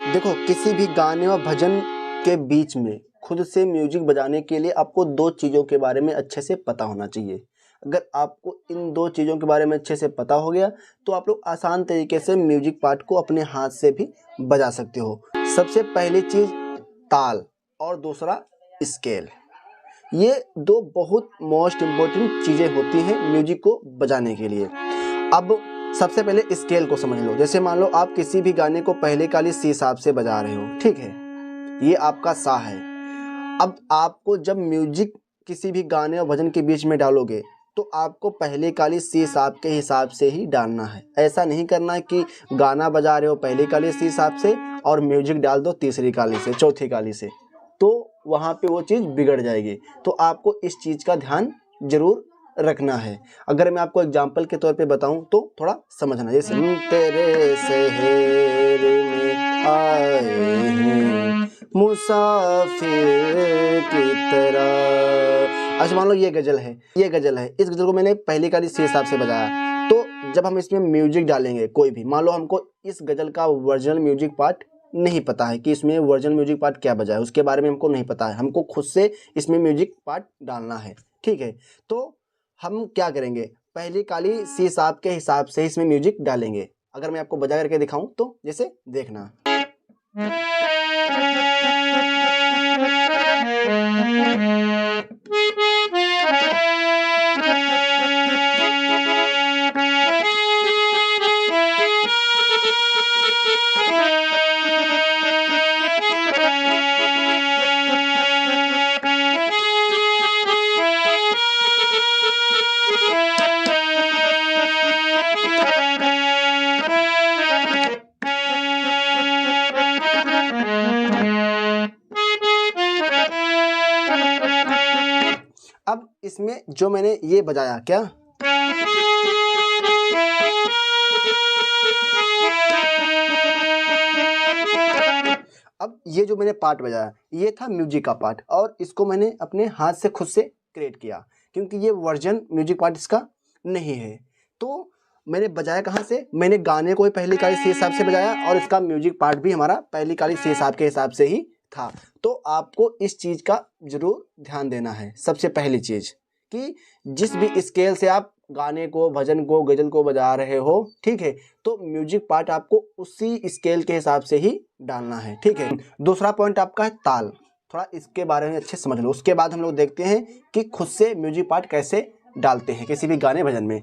देखो, किसी भी गाने और भजन के बीच में खुद से म्यूजिक बजाने के लिए आपको दो चीज़ों के बारे में अच्छे से पता होना चाहिए। अगर आपको इन दो चीज़ों के बारे में अच्छे से पता हो गया तो आप लोग आसान तरीके से म्यूजिक पार्ट को अपने हाथ से भी बजा सकते हो। सबसे पहली चीज़ ताल और दूसरा स्केल। ये दो बहुत मोस्ट इम्पोर्टेंट चीज़ें होती हैं म्यूजिक को बजाने के लिए। अब सबसे पहले स्केल को समझ लो। जैसे मान लो आप किसी भी गाने को पहले काली सी हिसाब से बजा रहे हो, ठीक है, ये आपका सा है। अब आपको जब म्यूजिक किसी भी गाने और भजन के बीच में डालोगे तो आपको पहले काली सी हिसाब के हिसाब से ही डालना है। ऐसा नहीं करना है कि गाना बजा रहे हो पहले काली सी हिसाब से और म्यूजिक डाल दो तीसरी काली से, चौथी काली से, तो वहाँ पे वो चीज़ बिगड़ जाएगी। तो आपको इस चीज़ का ध्यान जरूर रखना है। अगर मैं आपको एग्जाम्पल के तौर पे बताऊं तो थोड़ा समझना। जैसे तेरे शहर में आए हैं मुसाफिर की तरह। अच्छा मान लो ये गजल है, इस गजल को मैंने पहली काली सी हिसाब से बजाया। तो जब हम इसमें म्यूजिक डालेंगे कोई भी, मान लो हमको इस गजल का ओरिजिनल म्यूजिक पार्ट नहीं पता है कि इसमें ओरिजिनल म्यूजिक पार्ट क्या बजा है, उसके बारे में हमको नहीं पता है, हमको खुद से इसमें म्यूजिक पार्ट डालना है, ठीक है। तो हम क्या करेंगे, पहली काली सी हिसाब के हिसाब से इसमें म्यूजिक डालेंगे। अगर मैं आपको बजा करके दिखाऊं तो जैसे देखना। अब इसमें जो मैंने ये बजाया क्या, अब ये जो मैंने पार्ट बजाया ये था म्यूजिक का पार्ट और इसको मैंने अपने हाथ से खुद से क्रिएट किया क्योंकि ये वर्जन म्यूजिक पार्ट इसका नहीं है। तो मैंने बजाया कहाँ से, मैंने गाने को पहली काली सी हिसाब से बजाया और इसका म्यूजिक पार्ट भी हमारा पहली काली सी हिसाब के हिसाब से ही था। तो आपको इस चीज़ का जरूर ध्यान देना है। सबसे पहली चीज़ कि जिस भी स्केल से आप गाने को, भजन को, गजल को बजा रहे हो, ठीक है, तो म्यूजिक पार्ट आपको उसी स्केल के हिसाब से ही डालना है, ठीक है। दूसरा पॉइंट आपका है ताल। थोड़ा इसके बारे में अच्छे से समझ लो, उसके बाद हम लोग देखते हैं कि खुद से म्यूजिक पार्ट कैसे डालते हैं किसी भी गाने भजन में।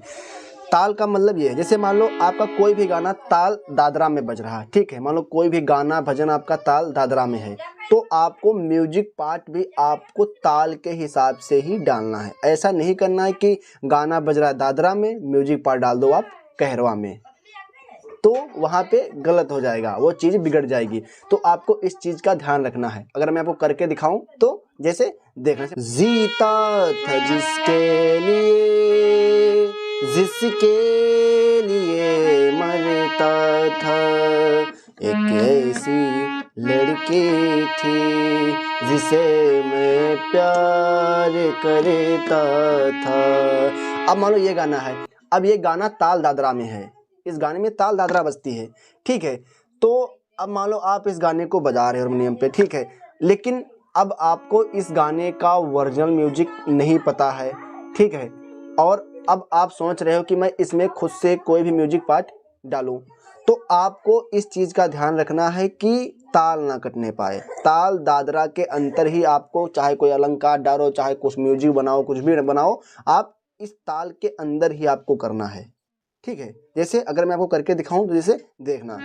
ताल का मतलब ये है, जैसे मान लो आपका कोई भी गाना ताल दादरा में बज रहा है, ठीक है, मान लो कोई भी गाना भजन आपका ताल दादरा में है, तो आपको म्यूजिक पार्ट भी आपको ताल के हिसाब से ही डालना है। ऐसा नहीं करना है कि गाना बज रहा है दादरा में, म्यूजिक पार्ट डाल दो आप कहरवा में, तो वहाँ पे गलत हो जाएगा, वो चीज़ बिगड़ जाएगी। तो आपको इस चीज़ का ध्यान रखना है। अगर मैं आपको करके दिखाऊं तो जैसे देखना, जीता था जिसके लिए मरता था, एक ऐसी लड़की थी जिसे मैं प्यार करता था। अब मान लो ये गाना है, अब ये गाना ताल दादरा में है, इस गाने में ताल दादरा बजती है, ठीक है। तो अब मान लो आप इस गाने को बजा रहे हो हारमोनियम पे, ठीक है, लेकिन अब आपको इस गाने का ओरिजिनल म्यूजिक नहीं पता है, ठीक है, और अब आप सोच रहे हो कि मैं इसमें खुद से कोई भी म्यूजिक पार्ट डालूं, तो आपको इस चीज़ का ध्यान रखना है कि ताल ना कटने पाए। ताल दादरा के अंतर ही आपको, चाहे कोई अलंकार डालो, चाहे कुछ म्यूजिक बनाओ, कुछ भी बनाओ, आप इस ताल के अंदर ही आपको करना है, ठीक है। जैसे अगर मैं आपको करके दिखाऊं तो जैसे देखना,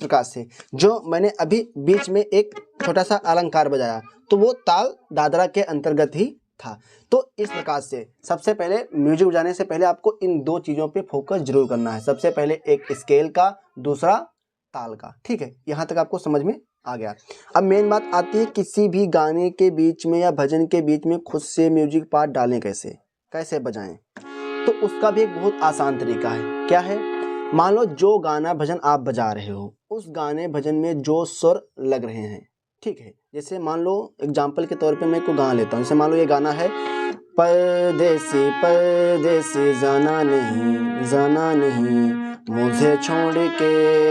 प्रकार से जो मैंने अभी बीच में एक छोटा सा अलंकार बजाया तो वो ताल दादरा के अंतर्गत ही था। तो इस प्रकार से सबसे पहले म्यूजिक बजाने से पहले आपको इन दो चीज़ों पे फोकस जरूर करना है। सबसे पहले एक स्केल का, दूसरा ताल का। ठीक है, यहाँ तक आपको समझ में आ गया। अब मेन बात आती है किसी भी गाने के बीच में या भजन के बीच में खुद से म्यूजिक पार्ट डालें कैसे बजाएं। तो उसका भी एक बहुत आसान तरीका है। क्या है? मान लो जो गाना भजन आप बजा रहे हो उस गाने भजन में जो सुर लग रहे हैं, ठीक है। जैसे मान लो एग्जाम्पल के तौर पे मैं को गाना लेता हूँ। जैसे मान लो ये गाना है परदेसी परदेसी जाना नहीं मुझे छोड़ के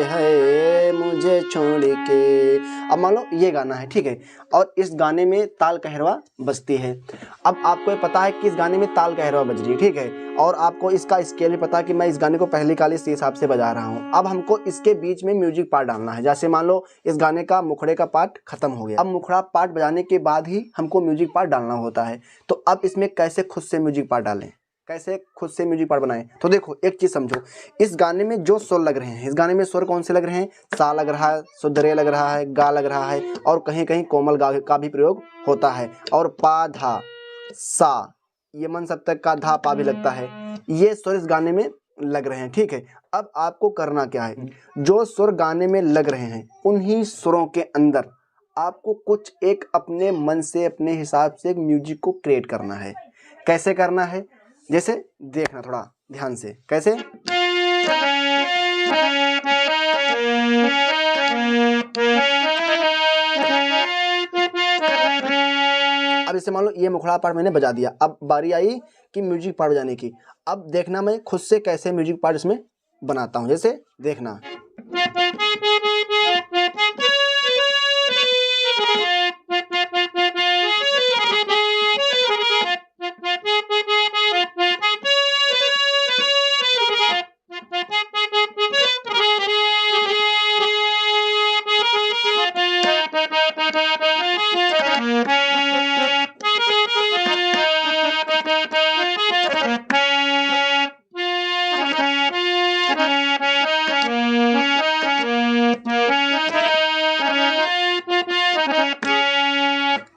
है मुझे छोड़ के। अब मान लो ये गाना है, ठीक है, और इस गाने में ताल कहरवा बजती है। अब आपको ये पता है कि इस गाने में ताल कहरवा बज रही है, ठीक है, और आपको इसका स्केल भी पता है कि मैं इस गाने को पहली काली के हिसाब से बजा रहा हूँ। अब हमको इसके बीच में म्यूजिक पार्ट डालना है। जैसे मान लो इस गाने का मुखड़े का पार्ट खत्म हो गया, अब मुखड़ा पार्ट बजाने के बाद ही हमको म्यूजिक पार्ट डालना होता है। तो अब इसमें कैसे खुद से म्यूजिक पार्ट डालें, कैसे खुद से म्यूजिक पार्ट बनाएं? तो देखो एक चीज समझो, इस गाने में जो सुर लग रहे हैं, इस गाने में सुर कौन से लग रहे हैं? सा लग रहा है, शुद्ध रे लग रहा है, गा लग रहा है, और कहीं कहीं कोमल गा का भी प्रयोग होता है, और पा धा सा, ये मन सप्तक का धा पा भी लगता है। ये सुर इस गाने में लग रहे हैं, ठीक है। अब आपको करना क्या है, जो सुर गाने में लग रहे हैं उन्हीं सुरों के अंदर आपको कुछ एक अपने मन से अपने हिसाब से एक म्यूजिक को क्रिएट करना है। कैसे करना है? जैसे देखना थोड़ा ध्यान से, कैसे? अब इसे मान लो ये मुखड़ा पार्ट मैंने बजा दिया, अब बारी आई कि म्यूजिक पार्ट बजाने की। अब देखना मैं खुद से कैसे म्यूजिक पार्ट इसमें बनाता हूं। जैसे देखना,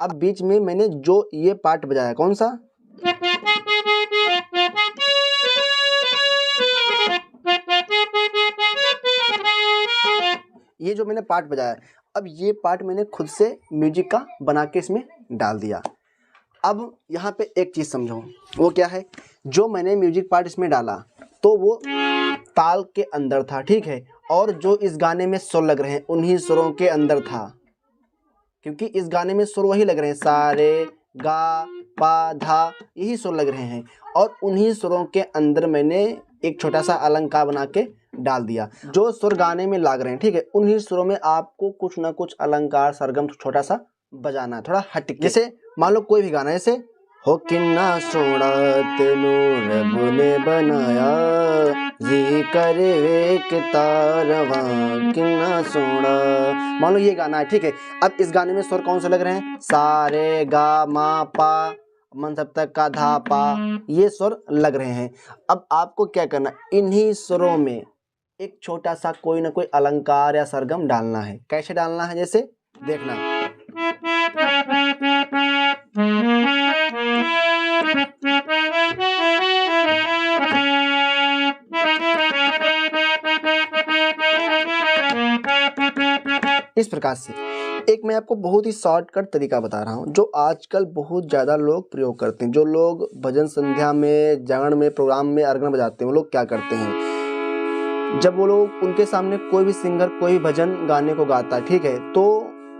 अब बीच में मैंने जो ये पार्ट बजाया, कौन सा? ये जो मैंने पार्ट बजाया, अब ये पार्ट मैंने खुद से म्यूजिक का बना के इसमें डाल दिया। अब यहाँ पे एक चीज समझो, वो क्या है? जो मैंने म्यूजिक पार्ट इसमें डाला तो वो ताल के अंदर था, ठीक है, और जो इस गाने में सुर लग रहे हैं उन्हीं सुरों के अंदर था, क्योंकि इस गाने में सुर वही लग रहे हैं, सारे गा पा धा, यही सुर लग रहे हैं, और उन्हीं सुरों के अंदर मैंने एक छोटा सा अलंकार बना के डाल दिया। जो सुर गाने में लग रहे हैं, ठीक है, उन्हीं सुरों में आपको कुछ ना कुछ अलंकार सरगम छोटा सा बजाना है, थोड़ा हट के। जैसे मान लो कोई भी गाना, जैसे हो किन्ना सोना तेनू रब ने बनाया जी करे वेक तारवा किन्ना सोना, मान लो ये गाना है, ठीक है। अब इस गाने में सुर कौन से लग रहे हैं? सा रे गा मा पा, मन सप्तक का धा पा, ये सुर लग रहे हैं। अब आपको क्या करना, इन्हीं सुरों में एक छोटा सा कोई ना कोई अलंकार या सरगम डालना है। कैसे डालना है? जैसे देखना, इस प्रकार से। एक मैं आपको बहुत ही शॉर्टकट तरीका बता रहा हूँ जो आजकल बहुत ज़्यादा लोग प्रयोग करते हैं। जो लोग भजन संध्या में, जागरण में, प्रोग्राम में अर्गन बजाते हैं, वो लोग क्या करते हैं, जब वो लोग उनके सामने कोई भी सिंगर कोई भजन गाने को गाता है, ठीक है, तो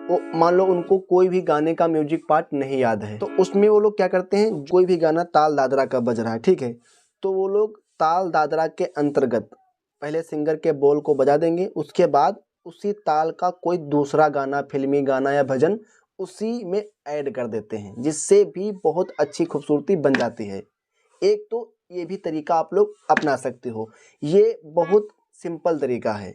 वो मान लो उनको कोई भी गाने का म्यूजिक पार्ट नहीं याद है, तो उसमें वो लोग क्या करते हैं, कोई भी गाना ताल दादरा का बज रहा है, ठीक है, तो वो लोग ताल दादरा के अंतर्गत पहले सिंगर के बोल को बजा देंगे, उसके बाद उसी ताल का कोई दूसरा गाना, फिल्मी गाना या भजन उसी में ऐड कर देते हैं, जिससे भी बहुत अच्छी खूबसूरती बन जाती है। एक तो ये भी तरीका आप लोग अपना सकते हो, ये बहुत सिंपल तरीका है।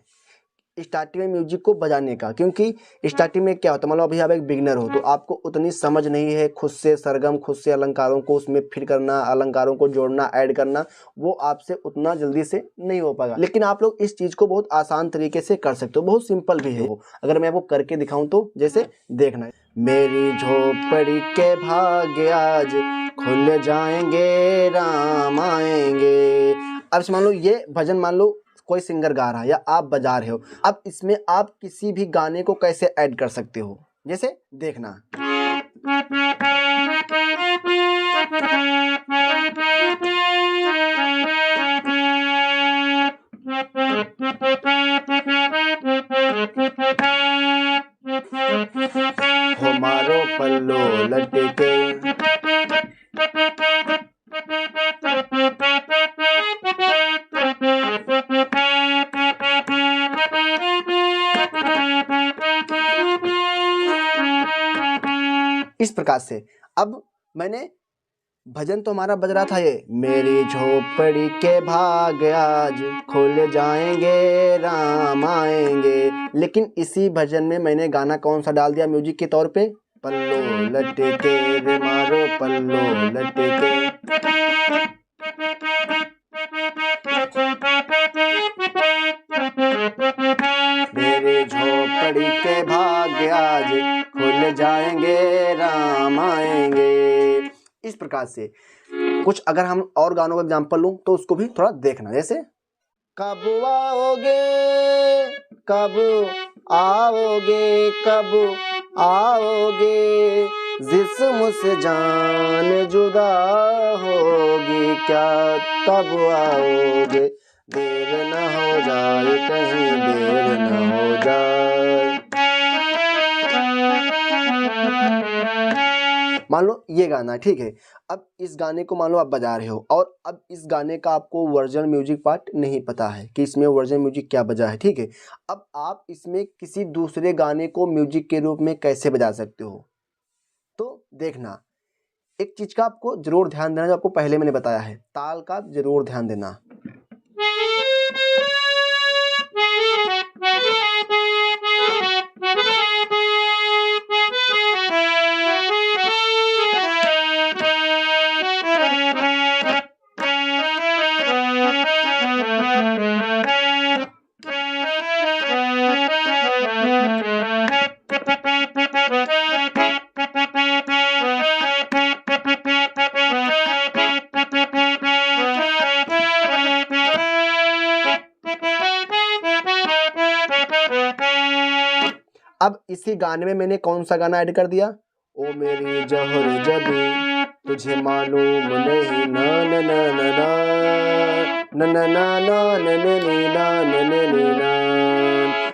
स्टार्टिंग में म्यूजिक को बजाने का, क्योंकि स्टार्टिंग में क्या होता है, मान लो अभी आप एक बिगनर हो तो आपको उतनी समझ नहीं है खुद से सरगम, खुद से अलंकारों को उसमें फिट करना, अलंकारों को जोड़ना, ऐड करना, वो आपसे उतना जल्दी से नहीं हो पाएगा। लेकिन आप लोग इस चीज़ को बहुत आसान तरीके से कर सकते हो, बहुत सिंपल भी है वो। अगर मैं आपको करके दिखाऊं तो जैसे देखना है, मेरी झोपड़ी के भाग्य आज खुल जाएंगे, राम आएंगे। अब मान लो ये भजन, मान लो कोई सिंगर गा रहा है या आप बजा रहे हो, अब इसमें आप किसी भी गाने को कैसे ऐड कर सकते हो, जैसे देखना। हमारो पल्लो लटके, इस प्रकार से। अब मैंने भजन तो हमारा बज रहा था ये, मेरी झोपड़ी के भाग आज खुल जाएंगे, राम आएंगे, लेकिन इसी भजन में मैंने गाना कौन सा डाल दिया म्यूजिक के तौर पे, पल्लो लटके रे मारो पल्लो लटके। मेरी झोपड़ी के भाग्य आज खुल जाएंगे, राम आएंगे। इस प्रकार से कुछ अगर हम और गानों का एग्जाम्पल लूं तो उसको भी थोड़ा देखना, जैसे कब आओगे, कब आओगे, कब आओगे, जिस्म से जान जुदा होगी क्या तब आओगे, देर न हो जाए कहीं, देर न हो जाए। मान लो ये गाना है, ठीक है। अब इस गाने को मान लो आप बजा रहे हो और अब इस गाने का आपको वर्जन म्यूजिक पार्ट नहीं पता है कि इसमें वर्जन म्यूजिक क्या बजा है, ठीक है। अब आप इसमें किसी दूसरे गाने को म्यूजिक के रूप में कैसे बजा सकते हो, तो देखना। एक चीज का आपको जरूर ध्यान देना, जो आपको पहले मैंने बताया है, ताल का जरूर ध्यान देना। अब इसी गाने में मैंने कौन सा गाना ऐड कर दिया, ओ मेरी जहर जबी तुझे मालूम नहीं, ना ना ना ना ना ना ना ना ना।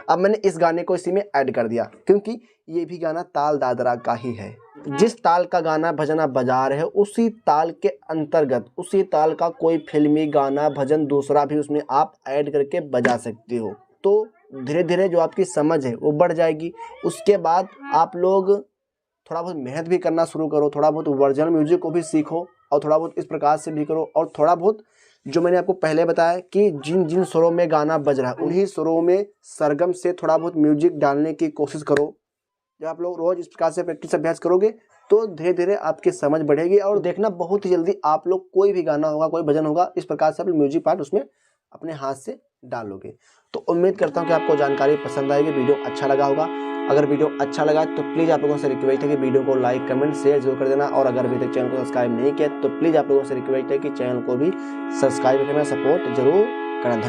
अब मैंने इस गाने को इसी में ऐड कर दिया, क्योंकि ये भी गाना ताल दादरा का ही है। जिस ताल का गाना भजन आप बजा रहे हो उसी ताल के अंतर्गत उसी ताल का कोई फिल्मी गाना भजन दूसरा भी उसमें आप ऐड करके बजा सकते हो। तो धीरे धीरे जो आपकी समझ है वो बढ़ जाएगी। उसके बाद आप लोग थोड़ा बहुत मेहनत भी करना शुरू करो, थोड़ा बहुत वर्जनल म्यूजिक को भी सीखो और थोड़ा बहुत इस प्रकार से भी करो। और थोड़ा बहुत जो मैंने आपको पहले बताया कि जिन जिन स्वरों में गाना बज रहा है उन्हीं स्वरों में सरगम से थोड़ा बहुत म्यूजिक डालने की कोशिश करो। जब आप लोग रोज इस प्रकार से प्रैक्टिस अभ्यास करोगे तो धीरे धीरे आपकी समझ बढ़ेगी और देखना बहुत ही जल्दी आप लोग कोई भी गाना होगा, कोई भजन होगा, इस प्रकार से आप म्यूजिक पार्ट उसमें अपने हाथ से डालोगे। तो उम्मीद करता हूँ कि आपको जानकारी पसंद आएगी, वीडियो अच्छा लगा होगा। अगर वीडियो अच्छा लगा तो प्लीज़ आप लोगों से रिक्वेस्ट है कि वीडियो को लाइक, कमेंट, शेयर जरूर कर देना। और अगर अभी तक चैनल को सब्सक्राइब नहीं किया तो प्लीज़ आप लोगों से रिक्वेस्ट है कि चैनल को भी सब्सक्राइब करना, सपोर्ट जरूर करना।